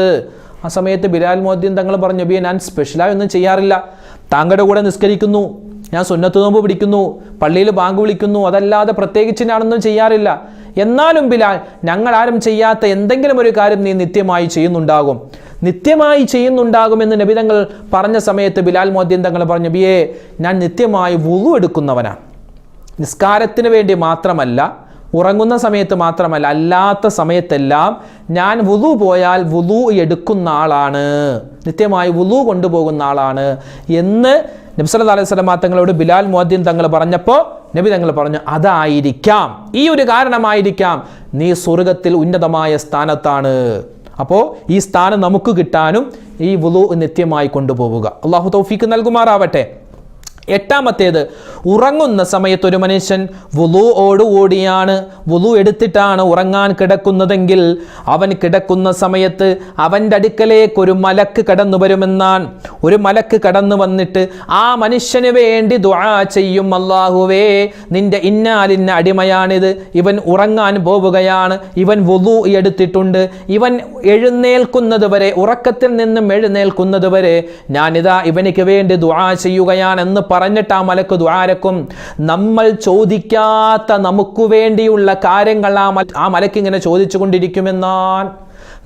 ആ സമയത്ത് ബിലാൽ മുഅദ്ദീൻ തങ്ങൾ പറഞ്ഞു, നബിയെ, ഞാൻ സ്പെഷ്യലായി ഒന്നും ചെയ്യാറില്ല. താങ്കളുടെ കൂടെ നിസ്കരിക്കുന്നു, ഞാൻ സുന്നത്ത് നോമ്പ് പിടിക്കുന്നു, പള്ളിയിൽ ബാങ്ക് വിളിക്കുന്നു, അതല്ലാതെ പ്രത്യേകിച്ച് ഞാനൊന്നും ചെയ്യാറില്ല. എന്നാലും ബിലാൽ, ഞങ്ങൾ ആരും ചെയ്യാത്ത എന്തെങ്കിലും ഒരു കാര്യം നീ നിത്യമായി ചെയ്യുന്നുണ്ടാകുമെന്ന് നബി തങ്ങൾ പറഞ്ഞ സമയത്ത് ബിലാൽ മുഅദ്ദീൻ തങ്ങൾ പറഞ്ഞു, നബിയെ, ഞാൻ നിത്യമായി വുളു എടുക്കുന്നവനാണ്. നിസ്കാരത്തിന് വേണ്ടി മാത്രമല്ല, ഉറങ്ങുന്ന സമയത്ത് മാത്രമല്ല, അല്ലാത്ത സമയത്തെല്ലാം ഞാൻ വുളു പോയാൽ വുളു എടുക്കുന്ന ആളാണ്, നിത്യമായി വുളു കൊണ്ടുപോകുന്ന ആളാണ് എന്ന് നബി സല്ലല്ലാഹു അലൈഹി വസല്ലം തങ്ങളോട് ബിലാൽ മുഅദ്ദീൻ തങ്ങൾ പറഞ്ഞപ്പോൾ നബി തങ്ങൾ പറഞ്ഞു, അതായിരിക്കാം, ഈ ഒരു കാരണമായിരിക്കാം നീ സ്വർഗത്തിൽ ഉന്നതമായ സ്ഥാനത്താണ്. അപ്പോൾ ഈ സ്ഥാനം നമുക്ക് കിട്ടാനും ഈ വുളു നിത്യമായി കൊണ്ടുപോവുക. അള്ളാഹു തൗഫീക്ക് നൽകുമാറാവട്ടെ. എട്ടാമത്തേത്, ഉറങ്ങുന്ന സമയത്ത് ഒരു മനുഷ്യൻ വുളൂഓടുകൂടിയാണ്, വുളു എടുത്തിട്ടാണ് ഉറങ്ങാൻ കിടക്കുന്നതെങ്കിൽ അവൻ കിടക്കുന്ന സമയത്ത് അവൻ്റെ അടുക്കലേക്ക് ഒരു മലക്ക് കടന്നു വരുമെന്നാണ്. ഒരു മലക്ക് കടന്നു വന്നിട്ട് ആ മനുഷ്യന് വേണ്ടി ദുആ ചെയ്യും, അല്ലാഹുവേ, നിന്റെ ഇന്നാലിന്ന അടിമയാണിത്, ഇവൻ ഉറങ്ങാൻ പോവുകയാണ്, ഇവൻ വുളു എടുത്തിട്ടുണ്ട്, ഇവൻ എഴുന്നേൽക്കുന്നത് വരെ, ഉറക്കത്തിൽ നിന്നും എഴുന്നേൽക്കുന്നത് വരെ ഞാനിതാ ഇവനിക്ക് വേണ്ടി ദുആ ചെയ്യുകയാണെന്ന് പറഞ്ഞിട്ട് ആ മലക്ക് ദുആരക്കും. നമ്മൾ ചോദിക്കാത്ത നമുക്ക് വേണ്ടിയുള്ള കാര്യങ്ങൾ ആ മലക്ക് ഇങ്ങനെ ചോദിച്ചു കൊണ്ടിരിക്കുമെന്നാണ്.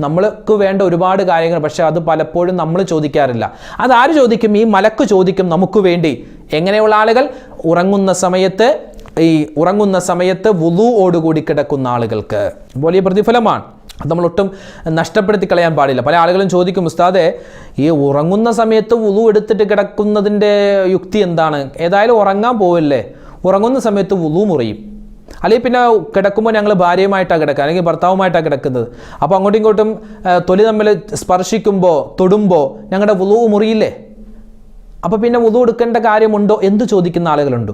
നമ്മൾക്ക് വേണ്ട ഒരുപാട് കാര്യങ്ങൾ, പക്ഷെ അത് പലപ്പോഴും നമ്മൾ ചോദിക്കാറില്ല. അതാര് ചോദിക്കും? ഈ മലക്ക് ചോദിക്കും നമുക്ക് വേണ്ടി. എങ്ങനെയുള്ള ആളുകൾ? ഉറങ്ങുന്ന സമയത്ത് വുളൂഓടുകൂടി കിടക്കുന്ന ആളുകൾക്ക് വലിയ പ്രതിഫലമാണ്. അത് നമ്മൾ ഒട്ടും നഷ്ടപ്പെടുത്തി കളയാൻ പാടില്ല. പല ആളുകളും ചോദിക്കും, ഉസ്താദെ, ഈ ഉറങ്ങുന്ന സമയത്ത് വുളു എടുത്തിട്ട് കിടക്കുന്നതിൻ്റെ യുക്തി എന്താണ്? ഏതായാലും ഉറങ്ങാൻ പോവില്ലേ, ഉറങ്ങുന്ന സമയത്ത് വുളു മുറിയും. അല്ലെങ്കിൽ പിന്നെ കിടക്കുമ്പോൾ ഞങ്ങൾ ഭാര്യയുമായിട്ടാണ് കിടക്കുക, അല്ലെങ്കിൽ ഭർത്താവുമായിട്ടാണ് കിടക്കുന്നത്. അപ്പോൾ അങ്ങോട്ടും ഇങ്ങോട്ടും തൊലി തമ്മിൽ സ്പർശിക്കുമ്പോൾ, തൊടുമ്പോൾ ഞങ്ങളുടെ വുളു മുറിയില്ലേ? അപ്പോൾ പിന്നെ വുളു എടുക്കേണ്ട കാര്യമുണ്ടോ എന്ന് ചോദിക്കുന്ന ആളുകളുണ്ട്.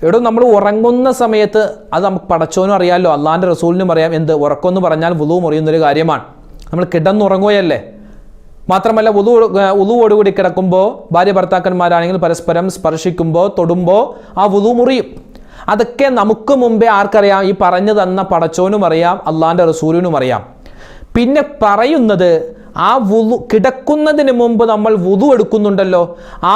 ഇവിടെ നമ്മൾ ഉറങ്ങുന്ന സമയത്ത്, അത് നമുക്ക് പടച്ചോനും അറിയാമല്ലോ, അള്ളാഹിൻ്റെ റസൂലിനും അറിയാം, എന്ത് ഉറക്കമെന്ന് പറഞ്ഞാൽ വുളു മുറിയുന്നൊരു കാര്യമാണ്. നമ്മൾ കിടന്നുറങ്ങുകയല്ലേ. മാത്രമല്ല വുളുവോടുകൂടി കിടക്കുമ്പോൾ ഭാര്യ ഭർത്താക്കന്മാരാണെങ്കിൽ പരസ്പരം സ്പർശിക്കുമ്പോൾ, തൊടുമ്പോൾ ആ വുളു മുറിയും. അതൊക്കെ നമുക്ക് മുമ്പേ ആർക്കറിയാം? ഈ പറഞ്ഞു തന്ന പടച്ചോനും അറിയാം, അള്ളാഹിൻ്റെ റസൂലിനും അറിയാം. പിന്നെ പറയുന്നത്, ആ വുളു കിടക്കുന്നതിന് മുമ്പ് നമ്മൾ വുളു എടുക്കുന്നുണ്ടല്ലോ,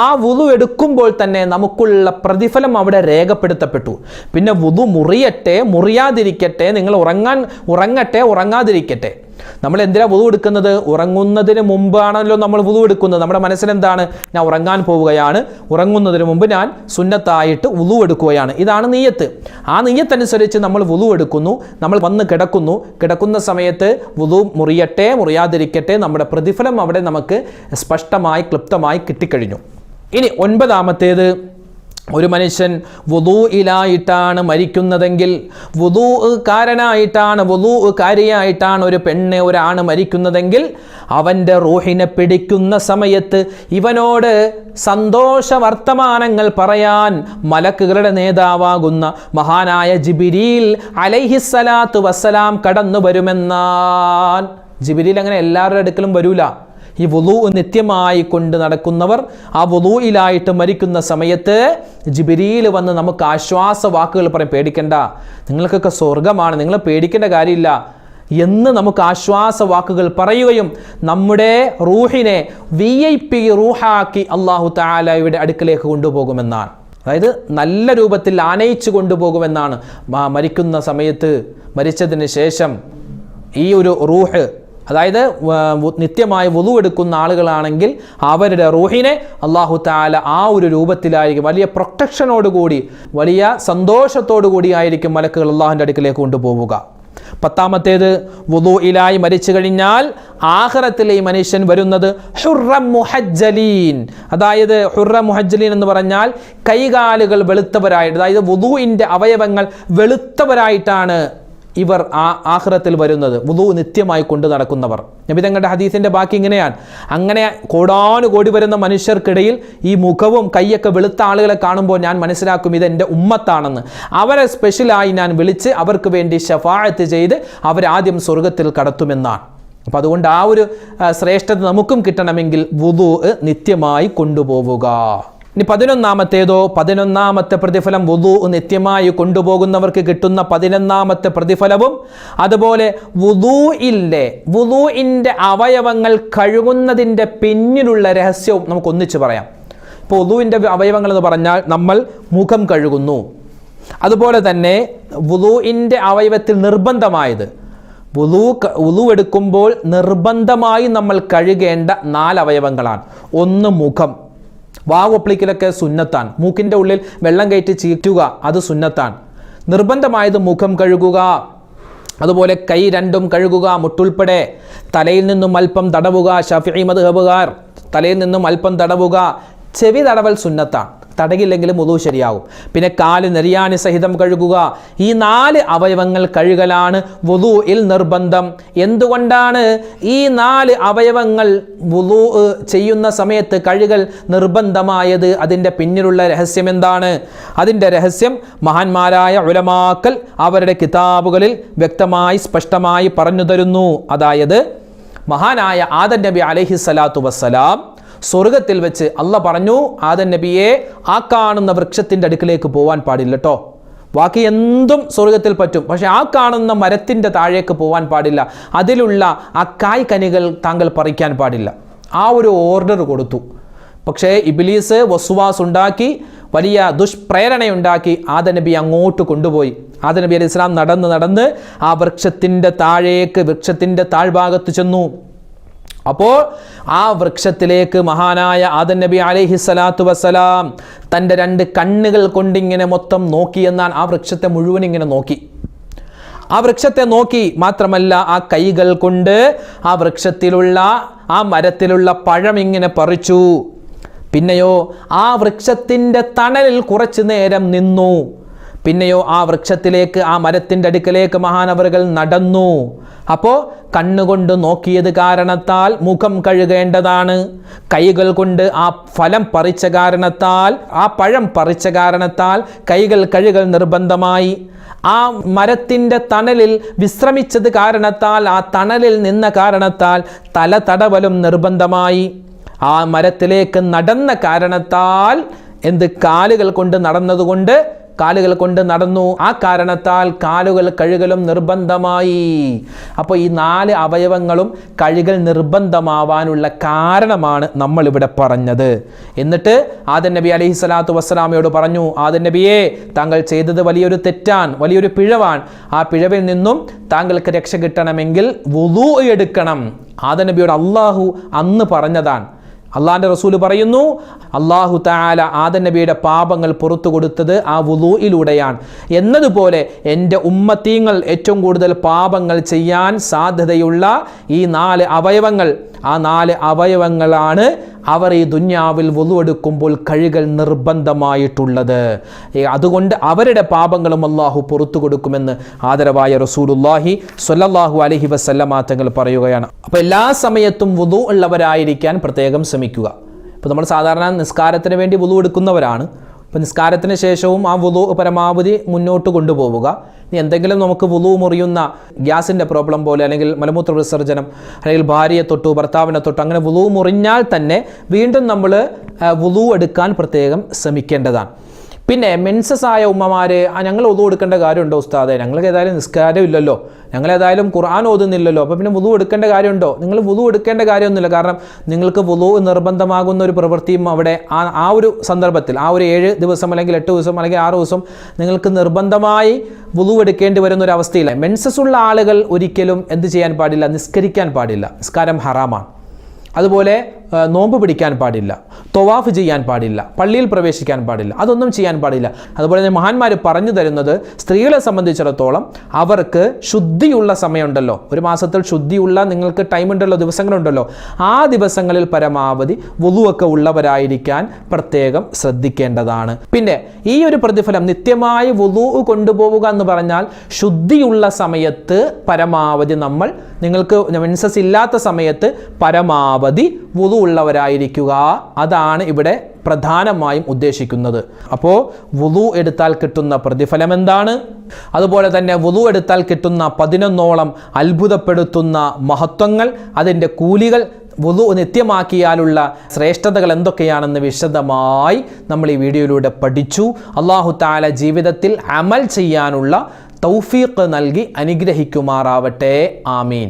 ആ വുളു എടുക്കുമ്പോൾ തന്നെ നമുക്കുള്ള പ്രതിഫലം അവിടെ രേഖപ്പെടുത്തപ്പെട്ടു. പിന്നെ വുളു മുറിയട്ടെ മുറിയാതിരിക്കട്ടെ, നിങ്ങൾ ഉറങ്ങട്ടെ ഉറങ്ങാതിരിക്കട്ടെ, നമ്മൾ എന്തിനാ വുളു എടുക്കുന്നത്? ഉറങ്ങുന്നതിന് മുമ്പാണല്ലോ നമ്മൾ വുളു എടുക്കുന്നത്. നമ്മുടെ മനസ്സിലെന്താണ്? ഞാൻ ഉറങ്ങാൻ പോവുകയാണ്, ഉറങ്ങുന്നതിന് മുമ്പ് ഞാൻ സുന്നത്തായിട്ട് വുളു എടുക്കുകയാണ്. ഇതാണ് നിയ്യത്ത്. ആ നിയ്യത്തനുസരിച്ച് നമ്മൾ വുളു എടുക്കുന്നു, നമ്മൾ വന്ന് കിടക്കുന്ന സമയത്ത് വുളു മുറിയട്ടെ മുറിയാതിരിക്കട്ടെ, നമ്മുടെ പ്രതിഫലം അവിടെ നമുക്ക് സ്പഷ്ടമായി ക്ലിപ്തമായി കിട്ടിക്കഴിഞ്ഞു. ഇനി ഒൻപതാമത്തേത്, ഒരു മനുഷ്യൻ വുളൂഇലായിട്ടാണ് മരിക്കുന്നതെങ്കിൽ, വുളൂകാരിയായിട്ടാണ് ഒരു പെണ്ണ് ഒരാണ് മരിക്കുന്നതെങ്കിൽ, അവൻ്റെ റൂഹിനെ പിടിക്കുന്ന സമയത്ത് ഇവനോട് സന്തോഷ വർത്തമാനങ്ങൾ പറയാൻ മലക്കുകളുടെ നേതാവാകുന്ന മഹാനായ ജിബ്രീൽ അലൈഹിസ്സലാത്തു വസ്സലാം കടന്നു വരുമെന്നാൻ. ജിബ്രീൽ അങ്ങനെ എല്ലാവരുടെ അടുക്കലും വരൂല. ഈ വുളു നിത്യമായി കൊണ്ട് നടക്കുന്നവർ ആ വുളൂയിലായിട്ട് മരിക്കുന്ന സമയത്ത് ജിബ്രീൽ വന്ന് നമുക്ക് ആശ്വാസ വാക്കുകൾ പറയും. പേടിക്കണ്ട, നിങ്ങൾക്കൊക്കെ സ്വർഗമാണ്, നിങ്ങൾ പേടിക്കേണ്ട കാര്യമില്ല. എന്ന് നമുക്ക് ആശ്വാസവാക്കുകൾ പറയുകയും നമ്മുടെ റൂഹിനെ VIP റൂഹാക്കി അല്ലാഹു തആലയുടെ അടുക്കലേക്ക് കൊണ്ടുപോകുമെന്നാണ്. അതായത് നല്ല രൂപത്തിൽ ആനയിച്ചു കൊണ്ടുപോകുമെന്നാണ്. മരിക്കുന്ന സമയത്ത്, മരിച്ചതിന് ശേഷം ഈ ഒരു റൂഹ്, അതായത് നിത്യമായി വുളു എടുക്കുന്ന ആളുകളാണെങ്കിൽ അവരുടെ റൂഹിനെ അല്ലാഹു തആല ആ ഒരു രൂപത്തിലായിരിക്കും, വലിയ പ്രൊട്ടക്ഷനോടുകൂടി, വലിയ സന്തോഷത്തോടു കൂടിയായിരിക്കും മലക്കുകൾ അല്ലാഹുവിൻ്റെ അടുക്കിലേക്ക് കൊണ്ടുപോവുക. 10ാമത്തേത്, വുളൂഇലായി മരിച്ചു കഴിഞ്ഞാൽ ആഖിറത്തിൽ ഈ മനുഷ്യൻ വരുന്നത് ഹുർറം മുഹജ്ജലീൻ. അതായത് ഹുർറം മുഹജ്ജലീൻ എന്ന് പറഞ്ഞാൽ കൈകാലുകൾ വെളുത്തവരായിട്ട്, അതായത് വുളൂഇൻ്റെ അവയവങ്ങൾ വെളുത്തവരായിട്ടാണ് ഇവർ ആഖിറത്തിൽ വരുന്നത്, വുളൂ നിത്യമായി കൊണ്ടു നടക്കുന്നവർ. നബി തങ്ങളുടെ ഹദീസിൻ്റെ ബാക്കി ഇങ്ങനെയാണ്: അങ്ങനെ കോടാനുകോടി വരുന്ന മനുഷ്യർക്കിടയിൽ ഈ മുഖവും കൈയൊക്കെ വെളുത്ത ആളുകളെ കാണുമ്പോൾ ഞാൻ മനസ്സിലാക്കും ഇതെൻ്റെ ഉമ്മത്താണെന്ന്. അവരെ സ്പെഷ്യലായി ഞാൻ വിളിച്ച് അവർക്ക് വേണ്ടി ശഫാഅത്ത് ചെയ്ത് അവരാദ്യം സ്വർഗത്തിൽ കടത്തുമെന്നാണ്. അപ്പം അതുകൊണ്ട് ആ ഒരു ശ്രേഷ്ഠത നമുക്കും കിട്ടണമെങ്കിൽ വുളൂ നിത്യമായി കൊണ്ടുപോവുക. ഇനി 11ാമത്തേതോ, 11ാമത്തെ പ്രതിഫലം വുളൂ നിത്യമായി കൊണ്ടുപോകുന്നവർക്ക് കിട്ടുന്ന 11ാമത്തെ പ്രതിഫലവും അതുപോലെ വുളൂഇൻ്റെ അവയവങ്ങൾ കഴുകുന്നതിൻ്റെ പിന്നിലുള്ള രഹസ്യവും നമുക്ക് ഒന്നിച്ച് പറയാം. ഇപ്പോൾ വുളൂഇൻ്റെ അവയവങ്ങൾ എന്ന് പറഞ്ഞാൽ നമ്മൾ മുഖം കഴുകുന്നു. അതുപോലെ തന്നെ വുളൂഇൻ്റെ അവയവത്തിൽ നിർബന്ധമായത്, വുളൂ എടുക്കുമ്പോൾ നിർബന്ധമായി നമ്മൾ കഴുകേണ്ട 4 അവയവങ്ങളാണ്. ഒന്ന് മുഖം, വാവ് ഒപ്ലിക്കലൊക്കെ സുന്നത്താണ്. മൂക്കിൻ്റെ ഉള്ളിൽ വെള്ളം കയറ്റി ചീറ്റുക, അത് സുന്നത്താണ്. നിർബന്ധമായത് മുഖം കഴുകുക, അതുപോലെ കൈ രണ്ടും കഴുകുക, മുട്ടുൾപ്പെടെ. തലയിൽ നിന്നും അല്പം തടവുക, ശഫീഈ മദ്ഹബുകാർ തലയിൽ നിന്നും അല്പം തടവുക. ചെവി തടവൽ സുന്നത്താണ്, തടകില്ലെങ്കിലും വുളൂ ശരിയാകും. പിന്നെ കാല് നെരിയാണി സഹിതം കഴുകുക. ഈ 4 അവയവങ്ങൾ കഴുകലാണ് വുളൂഇൽ നിർബന്ധം. എന്തുകൊണ്ടാണ് ഈ 4 അവയവങ്ങൾ വുളൂ ചെയ്യുന്ന സമയത്ത് കഴുകൽ നിർബന്ധമായത്? അതിൻ്റെ പിന്നിലുള്ള രഹസ്യം എന്താണ്? അതിൻ്റെ രഹസ്യം മഹാന്മാരായ ഉലമാക്കൾ അവരുടെ കിതാബുകളിൽ വ്യക്തമായി സ്പഷ്ടമായി പറഞ്ഞു തരുന്നു. അതായത് മഹാനായ ആദം നബി അലൈഹിസ്സലാത്തു വസ്സലാം സ്വർഗത്തിൽ വെച്ച് അള്ള പറഞ്ഞു, ആദം നബിയെ ആ കാണുന്ന വൃക്ഷത്തിൻ്റെ അടുക്കിലേക്ക് പോകാൻ പാടില്ല കേട്ടോ. ബാക്കി എന്തും സ്വർഗത്തിൽ പറ്റും, പക്ഷെ ആ കാണുന്ന മരത്തിൻ്റെ താഴേക്ക് പോകാൻ പാടില്ല, അതിലുള്ള ആ കായ് കനികൾ താങ്കൾ പറിക്കാൻ പാടില്ല. ആ ഒരു ഓർഡർ കൊടുത്തു. പക്ഷേ ഇബ്ലീസ് വസ്വാസ് ഉണ്ടാക്കി, വലിയ ദുഷ്പ്രേരണയുണ്ടാക്കി ആദം നബി അങ്ങോട്ട് കൊണ്ടുപോയി. ആദം നബി അലൈഹി സ്വലാം നടന്ന് ആ വൃക്ഷത്തിൻ്റെ താഴേക്ക്, വൃക്ഷത്തിൻ്റെ താഴ്ഭാഗത്ത് ചെന്നു. അപ്പോൾ ആ വൃക്ഷത്തിലേക്ക് മഹാനായ ആദം നബി അലൈഹിസ്സലാത്തു വസ്സലാം തൻ്റെ 2 കണ്ണുകൾ കൊണ്ടിങ്ങനെ മൊത്തം നോക്കി എന്നാണ്. ആ വൃക്ഷത്തെ മുഴുവൻ ഇങ്ങനെ നോക്കി. ആ വൃക്ഷത്തെ നോക്കി മാത്രമല്ല, ആ കൈകൾ കൊണ്ട് ആ വൃക്ഷത്തിലുള്ള, ആ മരത്തിലുള്ള പഴം ഇങ്ങനെ പറിച്ചു. പിന്നെയോ ആ വൃക്ഷത്തിൻ്റെ തണലിൽ കുറച്ചു നേരം നിന്നു. പിന്നെയോ ആ വൃക്ഷത്തിലേക്ക്, ആ മരത്തിൻ്റെ അടുക്കലേക്ക് മഹാനവറുകൾ നടന്നു. അപ്പോൾ കണ്ണുകൊണ്ട് നോക്കിയത് കാരണത്താൽ മുഖം കഴുകേണ്ടതാണ്. കൈകൾ കൊണ്ട് ആ ഫലം പറിച്ച കാരണത്താൽ, ആ പഴം പറിച്ച കാരണത്താൽ കൈകൾ കഴുകൽ നിർബന്ധമായി. ആ മരത്തിൻ്റെ തണലിൽ വിശ്രമിച്ചത് കാരണത്താൽ, ആ തണലിൽ നിന്ന കാരണത്താൽ തല തടവലും നിർബന്ധമായി. ആ മരത്തിലേക്ക് നടന്ന കാരണത്താൽ, കാലുകൾ കൊണ്ട് നടന്നതുകൊണ്ട്, കാലുകൾ കൊണ്ട് നടന്നു, ആ കാരണത്താൽ കാലുകൾ കഴുകലും നിർബന്ധമായി. അപ്പോൾ ഈ 4 അവയവങ്ങളും കഴുകൽ നിർബന്ധമാവാനുള്ള കാരണമാണ് നമ്മളിവിടെ പറഞ്ഞത്. എന്നിട്ട് ആദം നബി അലൈഹിസ്സലാത്തു വസ്സലാമയോട് പറഞ്ഞു, ആദം നബിയെ താങ്കൾ ചെയ്തത് വലിയൊരു തെറ്റാണ്, വലിയൊരു പിഴവാണ്. ആ പിഴവിൽ നിന്നും താങ്കൾക്ക് രക്ഷ കിട്ടണമെങ്കിൽ വുളൂ എടുക്കണം. ആദം നബിയോട് അള്ളാഹു അന്ന് പറഞ്ഞതാണ്. അള്ളാഹിൻ്റെ റസൂൽ പറയുന്നു, അള്ളാഹു തആല ആദം നബിയുടെ പാപങ്ങൾ പുറത്തു കൊടുത്തത് ആ വുളൂയിലൂടെയാണ്. എന്നതുപോലെ എൻ്റെ ഉമ്മത്തീങ്ങൾ ഏറ്റവും കൂടുതൽ പാപങ്ങൾ ചെയ്യാൻ സാധ്യതയുള്ള ഈ 4 അവയവങ്ങൾ, ആ 4 അവയവങ്ങളാണ് അവർ ഈ ദുന്യാവിൽ വുളൂ എടുക്കുമ്പോൾ കഴുകൽ നിർബന്ധമായിട്ടുള്ളത്. അതുകൊണ്ട് അവരുടെ പാപങ്ങളും അള്ളാഹു പുറത്തു കൊടുക്കുമെന്ന് ആദരവായ റസൂലുള്ളാഹി സ്വല്ലല്ലാഹു അലൈഹി വസല്ലമ തങ്ങൾ പറയുകയാണ്. അപ്പോൾ എല്ലാ സമയത്തും വുളൂ ഉള്ളവരായിരിക്കാൻ പ്രത്യേകം ശ്രമിക്കുക. ഇപ്പോൾ നമ്മൾ സാധാരണ നിസ്കാരത്തിന് വേണ്ടി വുളൂ എടുക്കുന്നവരാണ്. അപ്പോൾ നിസ്കാരത്തിന് ശേഷവും ആ വുളൂ പരമാവധി മുന്നോട്ട് കൊണ്ടുപോവുക. ഇനി എന്തെങ്കിലും നമുക്ക് വുളൂ മുറിയുന്ന ഗ്യാസിൻ്റെ പ്രോബ്ലം പോലെ, അല്ലെങ്കിൽ മലമൂത്ര വിസർജനം, അല്ലെങ്കിൽ ഭാര്യയെ തൊട്ടു, ഭർത്താവിനെ തൊട്ടു, അങ്ങനെ വുളൂ മുറിഞ്ഞാൽ തന്നെ വീണ്ടും നമ്മൾ വുളൂ എടുക്കാൻ പ്രത്യേകം ശ്രമിക്കേണ്ടതാണ്. പിന്നെ മെൻസസ് ആയ ഉമ്മമാർ ഞങ്ങൾ വുളു എടുക്കേണ്ട കാര്യമുണ്ടോ ഉസ്താദെ? ഞങ്ങൾക്ക് ഏതായാലും നിസ്കാരം ഇല്ലല്ലോ, ഞങ്ങൾ ഏതായാലും ഖുർആൻ ഓതുന്നില്ലല്ലോ, അപ്പോൾ പിന്നെ വുളു എടുക്കേണ്ട കാര്യമുണ്ടോ? നിങ്ങൾ വുളു എടുക്കേണ്ട കാര്യമൊന്നുമില്ല. കാരണം നിങ്ങൾക്ക് വുളു നിർബന്ധമാകുന്ന ഒരു പ്രവൃത്തിയും അവിടെ ആ ഒരു സന്ദർഭത്തിൽ ആ ഒരു 7 ദിവസം അല്ലെങ്കിൽ 8 ദിവസം അല്ലെങ്കിൽ 6 ദിവസം നിങ്ങൾക്ക് നിർബന്ധമായി വുളു എടുക്കേണ്ടി വരുന്ന ഒരു അവസ്ഥയില്ല. മെൻസസ് ഉള്ള ആളുകൾ ഒരിക്കലും എന്ത് ചെയ്യാൻ പാടില്ല? നിസ്കരിക്കാൻ പാടില്ല. നിസ്കാരം ഹറാമാണ്. അതുപോലെ നോമ്പ് പിടിക്കാൻ പാടില്ല, തൊവാഫ് ചെയ്യാൻ പാടില്ല, പള്ളിയിൽ പ്രവേശിക്കാൻ പാടില്ല, അതൊന്നും ചെയ്യാൻ പാടില്ല. അതുപോലെ തന്നെ മഹാന്മാർ പറഞ്ഞു തരുന്നത് സ്ത്രീകളെ സംബന്ധിച്ചിടത്തോളം അവർക്ക് ശുദ്ധിയുള്ള സമയമുണ്ടല്ലോ, ഒരു മാസത്തിൽ ശുദ്ധിയുള്ള നിങ്ങൾക്ക് ടൈം ഉണ്ടല്ലോ, ദിവസങ്ങളുണ്ടല്ലോ, ആ ദിവസങ്ങളിൽ പരമാവധി വുളുവൊക്കെ ഉള്ളവരായിരിക്കാൻ പ്രത്യേകം ശ്രദ്ധിക്കേണ്ടതാണ്. പിന്നെ ഈ ഒരു പ്രതിഫലം നിത്യമായി വുളു കൊണ്ടുപോവുക എന്ന് പറഞ്ഞാൽ ശുദ്ധിയുള്ള സമയത്ത് പരമാവധി നിങ്ങൾക്ക് മെൻസസ് ഇല്ലാത്ത സമയത്ത് പരമാവധി വുളു ഉള്ളവരായിരിക്കുക, അതാണ് ഇവിടെ പ്രധാനമായും ഉദ്ദേശിക്കുന്നത്. അപ്പോൾ വുളു എടുത്താൽ കിട്ടുന്ന പ്രതിഫലം എന്താണ്? അതുപോലെ തന്നെ വുളു എടുത്താൽ കിട്ടുന്ന 11ഓളം അത്ഭുതപ്പെടുത്തുന്ന മഹത്വങ്ങൾ, അതിൻ്റെ കൂലികൾ, വുളു നിത്യമാക്കിയാലുള്ള ശ്രേഷ്ഠതകൾ എന്തൊക്കെയാണെന്ന് വിശദമായി നമ്മൾ ഈ വീഡിയോയിലൂടെ പഠിച്ചു. അല്ലാഹു തആല ജീവിതത്തിൽ അമൽ ചെയ്യാനുള്ള തൗഫീഖ് നൽകി അനുഗ്രഹിക്കുമാറാവട്ടെ. ആമീൻ.